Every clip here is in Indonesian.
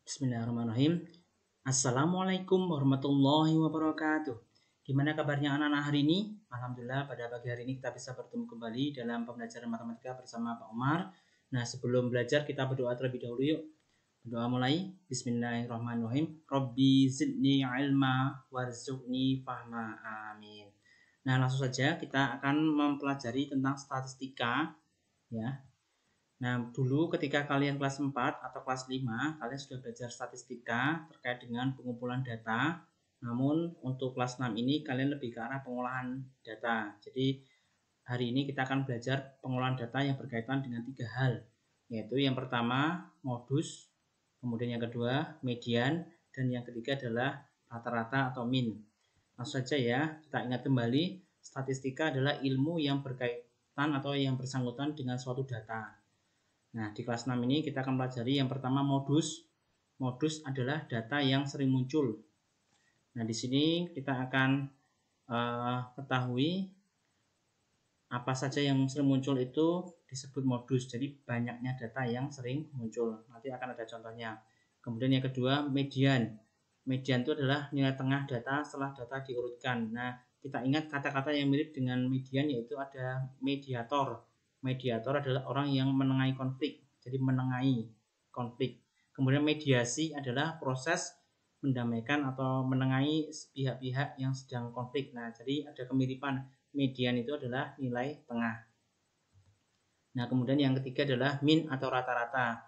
Bismillahirrahmanirrahim. Assalamualaikum warahmatullahi wabarakatuh. Gimana kabarnya anak-anak hari ini? Alhamdulillah pada pagi hari ini kita bisa bertemu kembali dalam pembelajaran matematika bersama Pak Umar. Nah, sebelum belajar kita berdoa terlebih dahulu yuk. Berdoa mulai. Bismillahirrahmanirrahim. Rabbi zidni ilma warzuqni fahma. Amin. Nah, langsung saja kita akan mempelajari tentang statistika ya. Nah, dulu ketika kalian kelas 4 atau kelas 5, kalian sudah belajar statistika terkait dengan pengumpulan data. Namun untuk kelas 6 ini kalian lebih ke arah pengolahan data. Jadi hari ini kita akan belajar pengolahan data yang berkaitan dengan 3 hal. Yaitu yang pertama modus, kemudian yang kedua median, dan yang ketiga adalah rata-rata atau min. Langsung saja ya, kita ingat kembali, statistika adalah ilmu yang berkaitan atau yang bersangkutan dengan suatu data. Nah, di kelas 6 ini kita akan pelajari yang pertama modus. Modus adalah data yang sering muncul. Nah, di sini kita akan ketahui apa saja yang sering muncul itu disebut modus. Jadi banyaknya data yang sering muncul. Nanti akan ada contohnya. Kemudian yang kedua median. Median itu adalah nilai tengah data setelah data diurutkan. Nah, kita ingat kata-kata yang mirip dengan median yaitu ada mediator. Mediator adalah orang yang menengahi konflik, jadi menengahi konflik. Kemudian mediasi adalah proses mendamaikan atau menengahi pihak-pihak yang sedang konflik. Nah, jadi ada kemiripan. Median itu adalah nilai tengah. Nah, kemudian yang ketiga adalah min atau rata-rata.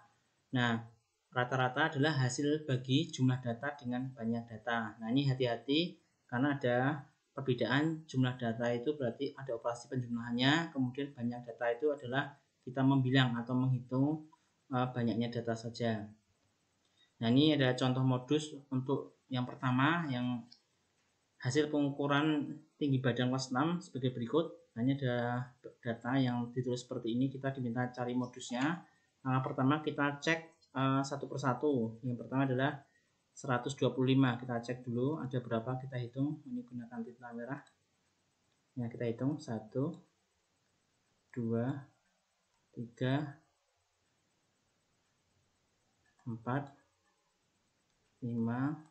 Nah, rata-rata adalah hasil bagi jumlah data dengan banyak data. Nah, ini hati-hati karena ada perbedaan jumlah data itu berarti ada operasi penjumlahannya, kemudian banyak data itu adalah kita membilang atau menghitung banyaknya data saja. Nah, ini ada contoh modus untuk yang pertama, yang hasil pengukuran tinggi badan kelas 6 sebagai berikut. Nah, ini ada data yang ditulis seperti ini, kita diminta cari modusnya. Pertama kita cek satu persatu. Yang pertama adalah 125, kita cek dulu ada berapa, kita hitung. Ini gunakan tinta merah. Ya, kita hitung 1, 2, 3, 4, 5,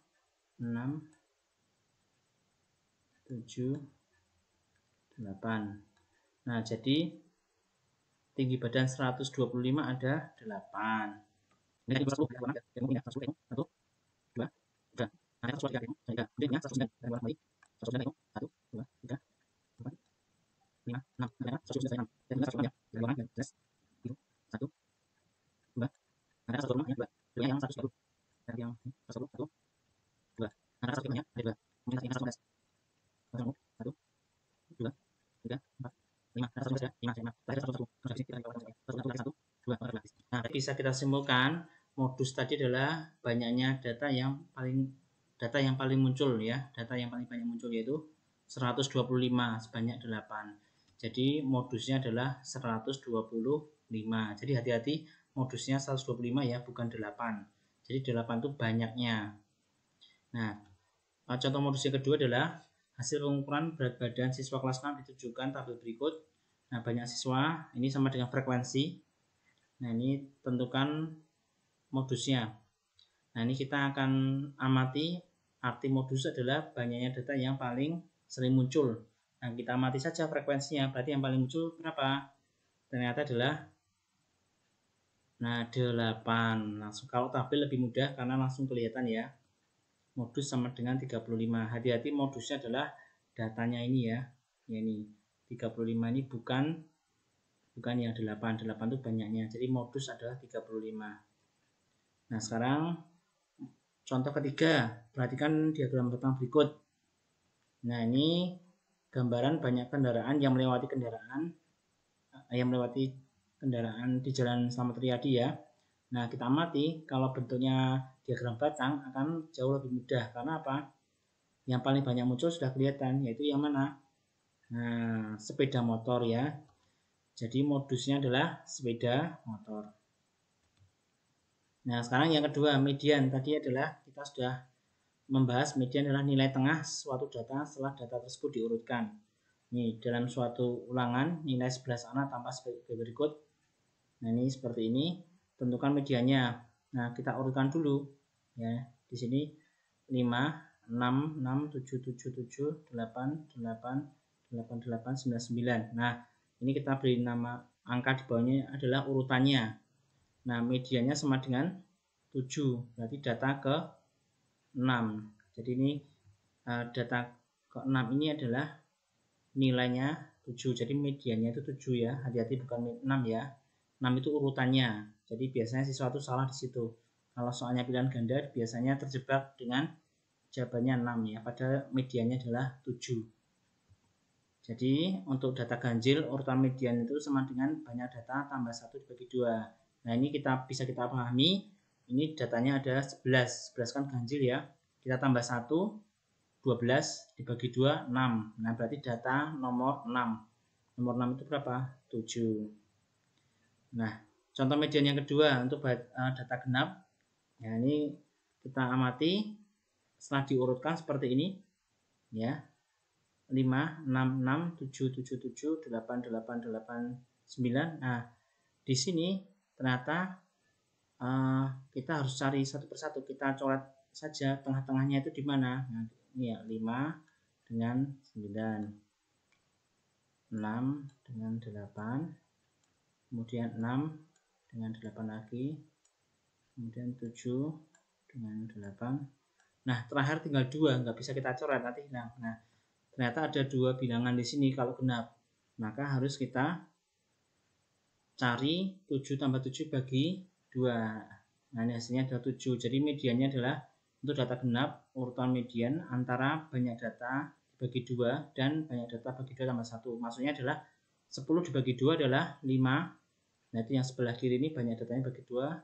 6, 7, 8. Nah, jadi tinggi badan 125 ada 8. Ini tadi 110 ya, 1, 2, 3. Nah, 103, 109, 109, 109, 1, 2, 3, 4, 5, 6, 109, dan 109 ya. Dari orang 11, 1, 2, ada 125 ya, 2. Yang 110. Dari yang 110, 1, 2. Ada 105 ya, ada 2. Mungkin yang 111. 1, 2, 3, 4, 5. Ada 111 ya, 5, 5. Tadi 111. Terus kita 1, 2, 1. Nah, bisa kita simpulkan modus tadi adalah banyaknya data yang paling muncul ya. Data yang paling banyak muncul yaitu 125 sebanyak 8. Jadi modusnya adalah 125. Jadi hati-hati, modusnya 125 ya, bukan 8. Jadi 8 itu banyaknya. Nah, contoh modus yang kedua adalah hasil pengukuran berat badan siswa kelas 6 ditujukan tabel berikut. Nah, banyak siswa, ini sama dengan frekuensi. Nah, ini tentukan modusnya. Nah, ini kita akan amati arti modus adalah banyaknya data yang paling sering muncul. Nah, kita amati saja frekuensinya, berarti yang paling muncul berapa? Ternyata adalah 8. Langsung kalau tabel lebih mudah karena langsung kelihatan ya. Modus sama dengan 35. Hati-hati, modusnya adalah datanya ini ya. Ini 35 ini bukan yang 8. 8 itu banyaknya. Jadi modus adalah 35. Nah, sekarang contoh ketiga, perhatikan diagram belakang berikut. Nah, ini gambaran banyak kendaraan yang melewati kendaraan di Jalan Slamet Riyadi ya. Nah, kita amati kalau bentuknya diagram batang akan jauh lebih mudah. Karena apa? Yang paling banyak muncul sudah kelihatan, yaitu yang mana? Nah, sepeda motor ya. Jadi modusnya adalah sepeda motor. Nah, sekarang yang kedua, median. Tadi adalah kita sudah membahas median adalah nilai tengah suatu data setelah data tersebut diurutkan. Nih, dalam suatu ulangan, nilai sebelah sana tampak sebagai berikut. Nah, ini seperti ini. Tentukan mediannya. Nah, kita urutkan dulu. Ya, di sini 5, 6, 6, 7, 7, 7, 8, 8, 8, 8, 9, 9. Nah, ini kita beri nama angka di bawahnya adalah urutannya. Nah, mediannya sama dengan 7, berarti data ke 6. Jadi ini data ke 6 ini adalah nilainya 7. Jadi mediannya itu 7 ya. Hati-hati bukan 6 ya. 6 itu urutannya. Jadi biasanya siswa itu salah di situ. Kalau soalnya pilihan ganda biasanya terjebak dengan jawabannya 6 ya, padahal mediannya adalah 7. Jadi untuk data ganjil urutan median itu sama dengan banyak data tambah 1 dibagi 2. Nah, ini bisa kita pahami. Ini datanya ada 11. 11 kan ganjil ya. Kita tambah 1, 12 dibagi 2, 6. Nah, berarti data nomor 6. Nomor 6 itu berapa? 7. Nah, contoh median yang kedua untuk data genap. Nah, ini kita amati setelah diurutkan seperti ini ya. 5, 6, 6, 7, 7, 7, 8, 8, 8, 9. Nah, di sini ternyata kita harus cari satu persatu. Kita coret saja tengah-tengahnya itu di mana. Nah, ini ya 5 dengan 9, 6 dengan 8, kemudian 6 dengan 8 lagi, kemudian 7 dengan 8. Nah, terakhir tinggal 2, nggak bisa kita coret, nanti hilang. Nah, ternyata ada 2 bilangan di sini kalau genap. Maka harus kita cari 7 tambah 7 bagi 2. Nah, ini hasilnya adalah 7. Jadi mediannya adalah untuk data genap, urutan median antara banyak data dibagi 2 dan banyak data bagi 2 tambah 1. Maksudnya adalah 10 dibagi 2 adalah 5. Nah, itu yang sebelah kiri ini banyak datanya bagi 2.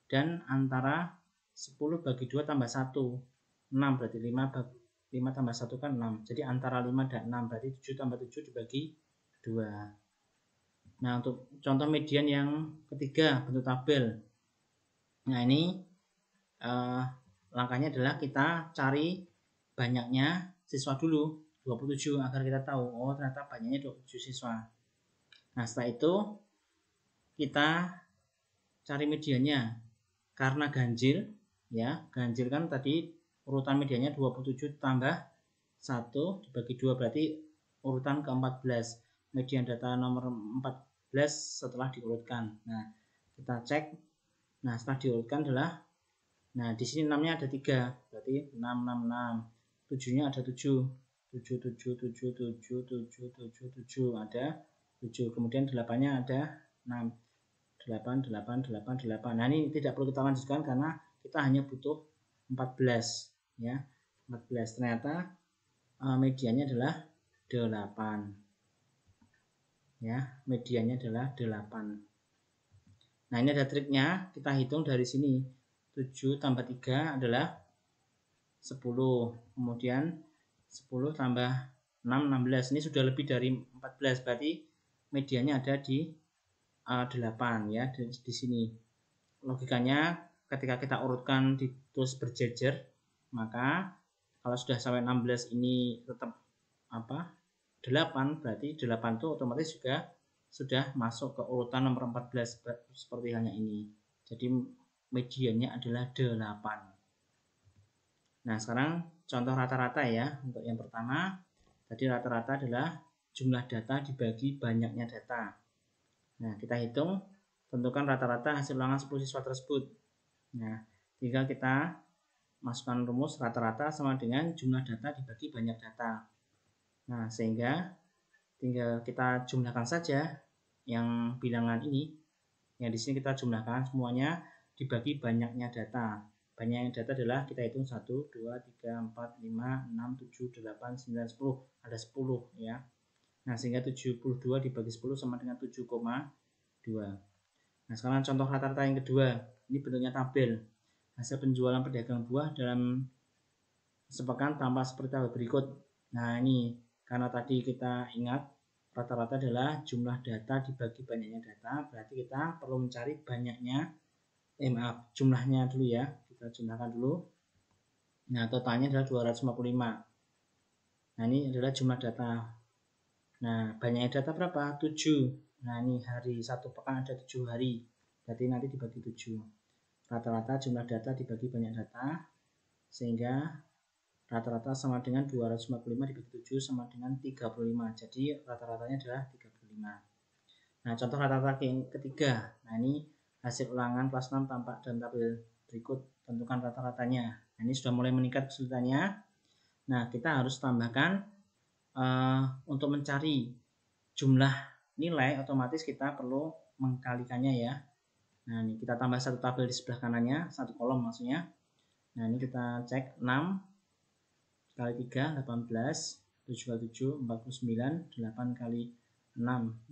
Dan antara 10 bagi 2 tambah 1. 6 berarti 5 tambah 1 kan 6. Jadi antara 5 dan 6 berarti 7 tambah 7 dibagi 2. Nah, untuk contoh median yang ketiga bentuk tabel. Nah, ini langkahnya adalah kita cari banyaknya siswa dulu, 27, agar kita tahu oh ternyata banyaknya 27 siswa. Nah, setelah itu kita cari mediannya. Karena ganjil ya, ganjil kan tadi urutan mediannya 27 tambah 1 dibagi 2 berarti urutan ke-14. Median data nomor 14 setelah diurutkan. Nah, kita cek. Nah, setelah diurutkan adalah, nah di sini 6-nya ada 3, berarti 6, 6, 6. 7-nya ada 7. 7, 7, 7, 7, 7, 7, 7, ada 7. Kemudian 8-nya ada 6. 8, 8, 8, 8. Nah, ini tidak perlu kita lanjutkan karena kita hanya butuh 14 ya. 14 ternyata mediannya adalah 8. Ya, mediannya adalah 8. Nah, ini ada triknya, kita hitung dari sini. 7 tambah 3 adalah 10. Kemudian 10 tambah 6, 16. Ini sudah lebih dari 14, berarti mediannya ada di 8 ya, di sini. Logikanya ketika kita urutkan terus berjejer, maka kalau sudah sampai 16 ini tetap 8, berarti 8 itu otomatis juga sudah masuk ke urutan nomor 14 seperti halnya ini. Jadi mediannya adalah 8. Nah, sekarang contoh rata-rata ya. Untuk yang pertama, tadi rata-rata adalah jumlah data dibagi banyaknya data. Nah, kita hitung, tentukan rata-rata hasil ulangan 10 siswa tersebut. Nah, tinggal kita masukkan rumus rata-rata sama dengan jumlah data dibagi banyak data. Nah, sehingga tinggal kita jumlahkan saja yang bilangan ini. Yang di sini kita jumlahkan semuanya dibagi banyaknya data. Banyaknya data adalah kita hitung 1, 2, 3, 4, 5, 6, 7, 8, 9, 10. Ada 10 ya. Nah, sehingga 72 dibagi 10 sama dengan 7,2. Nah, sekarang contoh rata-rata yang kedua. Ini bentuknya tabel. Hasil penjualan pedagang buah dalam sepekan tampak seperti tabel berikut. Nah, ini karena tadi kita ingat rata-rata adalah jumlah data dibagi banyaknya data, berarti kita perlu mencari banyaknya, jumlahnya dulu ya. Kita jumlahkan dulu. Nah, totalnya adalah 255. Nah, ini adalah jumlah data. Nah, banyaknya data berapa? 7. Nah, ini hari 1 pekan ada 7 hari. Berarti nanti dibagi 7. rata-rata jumlah data dibagi banyak data, sehingga rata-rata sama dengan 245 dibagi 7 sama dengan 35. Jadi rata-ratanya adalah 35. Nah, contoh rata-rata yang ketiga. Nah, ini hasil ulangan kelas 6 tampak dalam tabel berikut. Tentukan rata-ratanya. Nah, ini sudah mulai meningkat kesulitannya. Nah, kita harus tambahkan untuk mencari jumlah nilai, otomatis kita perlu mengkalikannya ya. Nah, ini kita tambah satu tabel di sebelah kanannya, satu kolom maksudnya. Nah, ini kita cek 6 kali 3, 18, 7 kali 7, 49, 8 kali 6,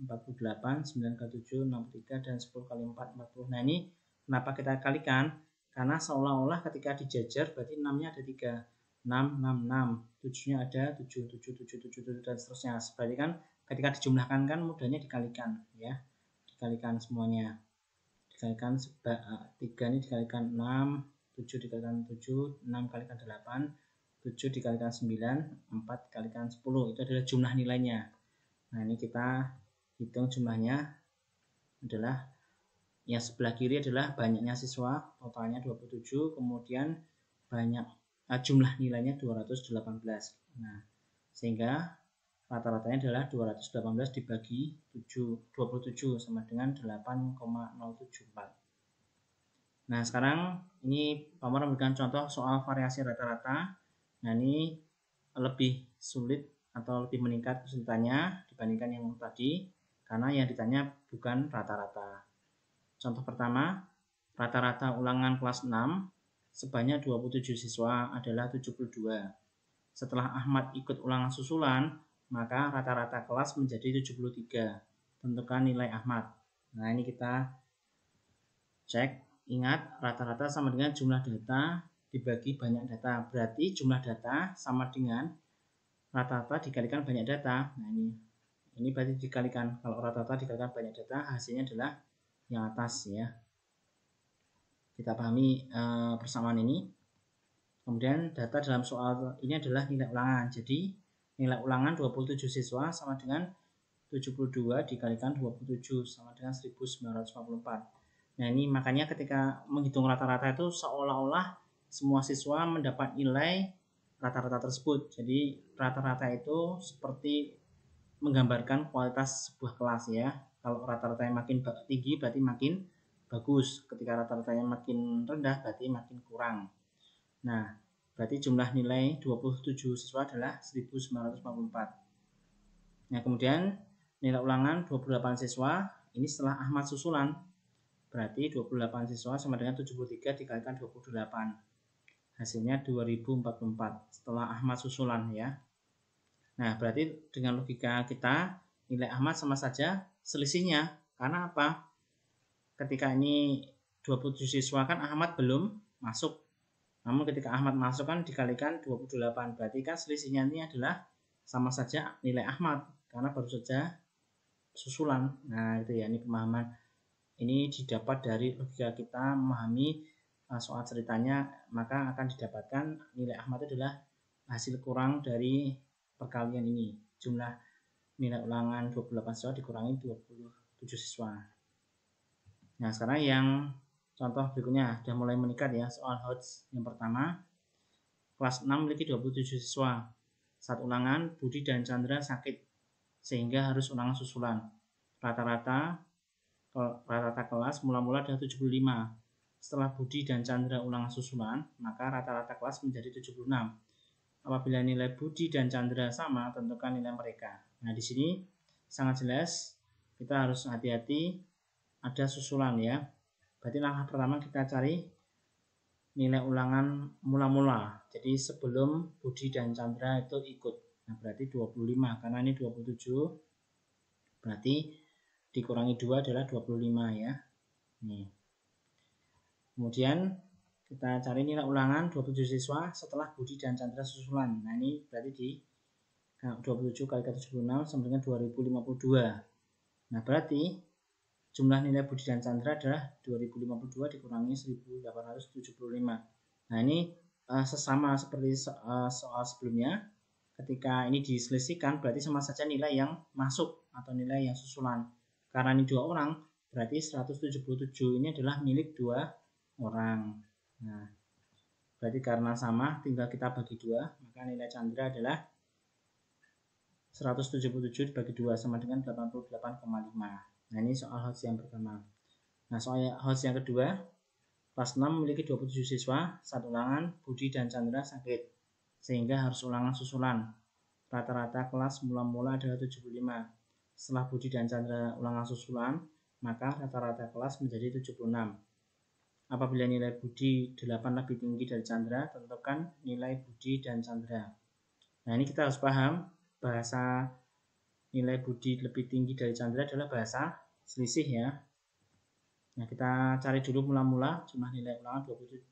48, 9 kali 7, 63, dan 10 kali 4, 40. Nah, ini kenapa kita kalikan? Karena seolah-olah ketika dijajar berarti 6-nya ada 3. 6, 6, 6. 7-nya ada 7, 7, 7, 7, 7, dan seterusnya. Berarti kan ketika dijumlahkan kan mudahnya dikalikan ya. Dikalikan semuanya. Dikalikan 3 ini dikalikan 6, 7 dikalikan 7, 6 kalikan 8, 7 dikalikan 9, 4 dikalikan 10. Itu adalah jumlah nilainya. Nah, ini kita hitung jumlahnya adalah yang sebelah kiri adalah banyaknya siswa, totalnya 27, kemudian banyak jumlah nilainya 218. Nah, sehingga rata-ratanya adalah 218 dibagi 27 sama dengan 8,074. Nah, sekarang ini Pak Omar memberikan contoh soal variasi rata-rata. Nah, ini lebih sulit atau lebih meningkat kesulitannya dibandingkan yang tadi, karena yang ditanya bukan rata-rata. Contoh pertama, rata-rata ulangan kelas 6 sebanyak 27 siswa adalah 72. Setelah Ahmad ikut ulangan susulan, maka rata-rata kelas menjadi 73. Tentukan nilai Ahmad. Nah, ini kita cek. Ingat, rata-rata sama dengan jumlah data dibagi banyak data. Berarti jumlah data sama dengan rata-rata dikalikan banyak data. Nah, ini berarti dikalikan. Kalau rata-rata dikalikan banyak data, hasilnya adalah yang atas ya. Kita pahami persamaan ini. Kemudian data dalam soal ini adalah nilai ulangan. Jadi nilai ulangan 27 siswa sama dengan 72 dikalikan 27 sama dengan 1944. Nah, ini makanya ketika menghitung rata-rata itu seolah-olah semua siswa mendapat nilai rata-rata tersebut. Jadi rata-rata itu seperti menggambarkan kualitas sebuah kelas ya. Kalau rata-ratanya makin tinggi berarti makin bagus. Ketika rata-ratanya makin rendah berarti makin kurang. Nah, berarti jumlah nilai 27 siswa adalah 1944. Nah, kemudian nilai ulangan 28 siswa, ini setelah Ahmad susulan. Berarti 28 siswa sama dengan 73 dikalikan 28. Hasilnya 2044 setelah Ahmad susulan ya. Nah, berarti dengan logika kita, nilai Ahmad sama saja selisihnya. Karena apa? Ketika ini 27 siswa kan Ahmad belum masuk. Namun ketika Ahmad masuk kan dikalikan 28. Berarti kan selisihnya ini adalah sama saja nilai Ahmad. Karena baru saja susulan. Nah, itu ya, ini pemahaman. Ini didapat dari logika kita memahami soal ceritanya. Maka akan didapatkan nilai Ahmad itu adalah hasil kurang dari perkalian ini. Jumlah nilai ulangan 28 siswa dikurangi 27 siswa. Nah, sekarang yang contoh berikutnya sudah mulai meningkat ya. Soal HOTS yang pertama, kelas 6 memiliki 27 siswa. Saat ulangan, Budi dan Chandra sakit sehingga harus ulangan susulan. Rata-rata kelas mula-mula adalah 75. Setelah Budi dan Chandra ulangan susulan, maka rata-rata kelas menjadi 76. Apabila nilai Budi dan Chandra sama, tentukan nilai mereka. Nah, di sini sangat jelas kita harus hati-hati ada susulan ya. Berarti langkah pertama kita cari nilai ulangan mula-mula. Jadi sebelum Budi dan Chandra itu ikut. Nah, berarti 25 karena ini 27. Berarti dikurangi 2 adalah 25 ya. Nih. Kemudian kita cari nilai ulangan 27 siswa setelah Budi dan Chandra susulan. Nah, ini berarti di 27 kali 76 sama dengan 2052. Nah, berarti jumlah nilai Budi dan Chandra adalah 2052 dikurangi 1875. Nah, ini sesama seperti soal sebelumnya. Ketika ini diselisihkan berarti sama saja nilai yang masuk atau nilai yang susulan. Karena ini 2 orang, berarti 177 ini adalah milik 2 orang. Nah, berarti karena sama tinggal kita bagi 2, maka nilai Chandra adalah 177 dibagi 2 sama dengan 88,5. Nah, ini soal HOTS yang pertama. Nah, soal HOTS yang kedua, kelas 6 memiliki 27 siswa, 1 ulangan, Budi dan Chandra sakit, sehingga harus ulangan susulan. Rata-rata kelas mula-mula adalah 75. Setelah Budi dan Chandra ulangan susulan, maka rata-rata kelas menjadi 76. Apabila nilai Budi 8 lebih tinggi dari Chandra, tentukan nilai Budi dan Chandra. Nah, ini kita harus paham bahasa nilai Budi lebih tinggi dari Chandra adalah bahasa selisih ya. Nah, kita cari dulu mula-mula jumlah nilai ulangan 25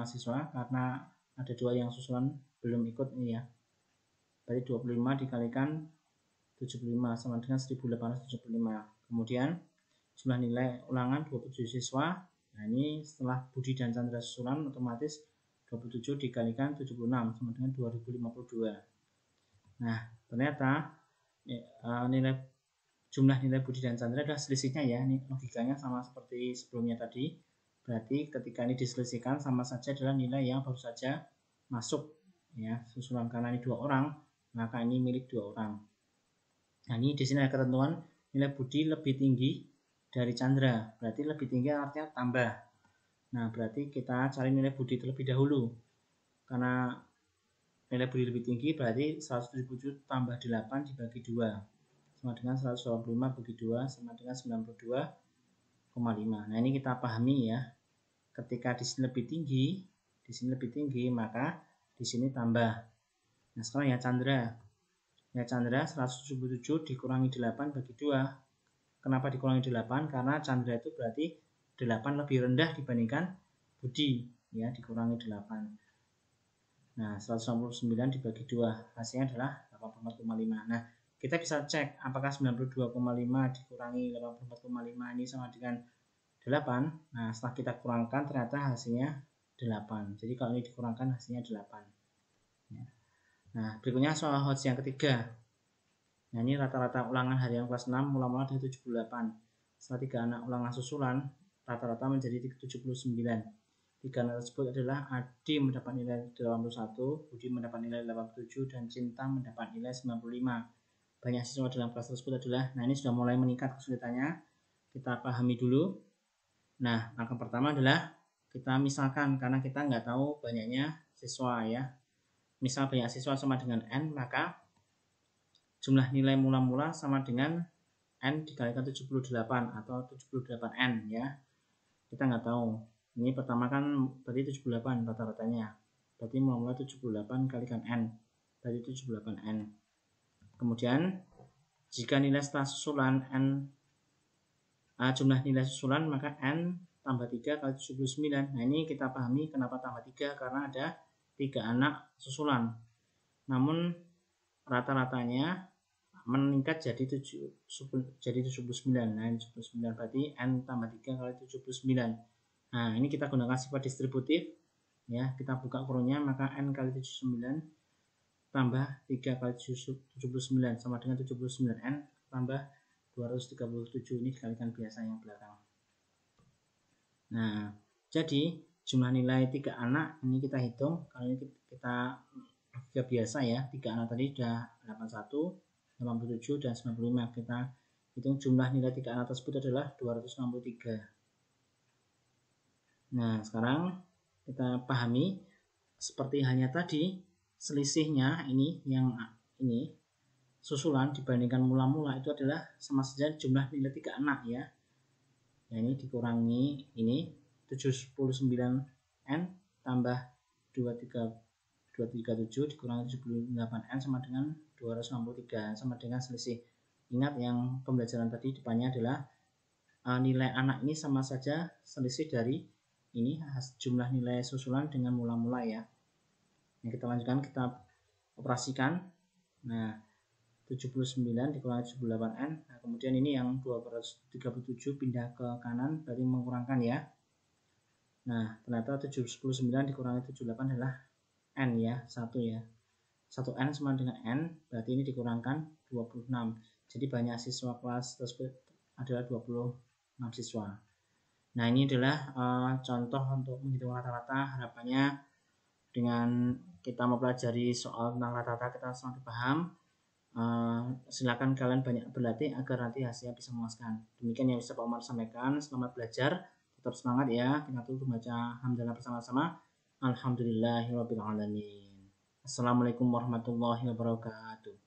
siswa karena ada 2 yang susulan belum ikut ini ya. Berarti 25 dikalikan 75 sama dengan 1875. Kemudian jumlah nilai ulangan 27 siswa. Nah, ini setelah Budi dan Chandra susulan otomatis 27 dikalikan 76 sama dengan 2052. Nah, ternyata jumlah nilai Budi dan Chandra adalah selisihnya ya. Ini logikanya sama seperti sebelumnya tadi. Berarti ketika ini diselisihkan sama saja adalah nilai yang baru saja masuk ya susulan, karena ini 2 orang, maka ini milik 2 orang. Nah, ini di sini ada ketentuan nilai Budi lebih tinggi dari Chandra, berarti lebih tinggi artinya tambah. Nah, berarti kita cari nilai Budi terlebih dahulu. Karena nilai Budi lebih tinggi berarti 177 tambah 8 dibagi 2 sama dengan 125 bagi 2 sama dengan 92,5. Nah, ini kita pahami ya. Ketika di sini lebih tinggi, maka di sini tambah. Nah, sekarang ya Chandra. Ya Chandra 177 dikurangi 8 bagi 2. Kenapa dikurangi 8? Karena Chandra itu berarti 8 lebih rendah dibandingkan Budi ya, dikurangi 8. Nah, 169 dibagi 2 hasilnya adalah 84,5. Nah, kita bisa cek apakah 92,5 dikurangi 84,5 ini sama dengan 8. Nah, setelah kita kurangkan ternyata hasilnya 8. Jadi kalau ini dikurangkan hasilnya 8 ya. Nah, berikutnya soal HOTS yang ketiga. Nah, ini rata-rata ulangan harian kelas 6 mula-mula dari 78. Setelah 3 anak ulangan susulan, rata-rata menjadi 79. 3 anak tersebut adalah Adi mendapat nilai 81, Budi mendapat nilai 87, dan Cinta mendapat nilai 95. Banyak siswa dalam kelas tersebut adalah, nah ini sudah mulai meningkat kesulitannya. Kita pahami dulu. Nah, langkah pertama adalah kita misalkan, karena kita nggak tahu banyaknya siswa ya. Misal banyak siswa sama dengan N, maka jumlah nilai mula-mula sama dengan N dikalikan 78 atau 78N ya. Kita nggak tahu. Ini pertama kan berarti 78 rata-ratanya. Berarti mula-mula 78 kalikan N. Berarti 78N. Kemudian jika nilai setelah susulan N jumlah nilai susulan, maka N tambah 3 kali 79. Nah, ini kita pahami kenapa tambah 3, karena ada 3 anak susulan. Namun rata-ratanya meningkat jadi 79. Nah, 79 berarti N tambah 3 kali 79. Nah, ini kita gunakan sifat distributif ya. Kita buka kurungnya, maka N kali 79 tambah 3 kali 79 sama dengan 79N tambah 237. Ini dikalikan biasa yang belakang. Nah, jadi jumlah nilai 3 anak ini kita hitung. Kalau ini kita logika biasa ya, 3 anak tadi sudah 81, 87, dan 95. Kita hitung jumlah nilai 3 anak tersebut adalah 263. Nah, sekarang kita pahami seperti halnya tadi, selisihnya ini yang ini susulan dibandingkan mula-mula itu adalah sama saja jumlah nilai 3 anak ya. Nah, ini dikurangi ini 79N tambah 237 dikurangi 78N sama dengan 263 sama dengan selisih. Ingat yang pembelajaran tadi depannya adalah nilai anak ini sama saja selisih dari ini jumlah nilai susulan dengan mula-mula ya. Nah, kita lanjutkan, kita operasikan. Nah, 79 dikurangi 78N. Nah, kemudian ini yang 237 pindah ke kanan berarti mengurangkan ya. Nah, ternyata 79 dikurangi 78 adalah N ya, 1 ya. 1N sama dengan N, berarti ini dikurangkan 26. Jadi banyak siswa kelas tersebut adalah 26 siswa. Nah, ini adalah contoh untuk menghitung rata-rata. Harapannya dengan kita mempelajari soal tentang rata-rata kita semakin paham. Silakan kalian banyak berlatih agar nanti hasilnya bisa memuaskan. Demikian yang bisa Pak Umar sampaikan. Selamat belajar, tetap semangat ya. Kita tutup baca hamdalah bersama-sama. Alhamdulillahirabbil alamin. Assalamualaikum warahmatullahi wabarakatuh.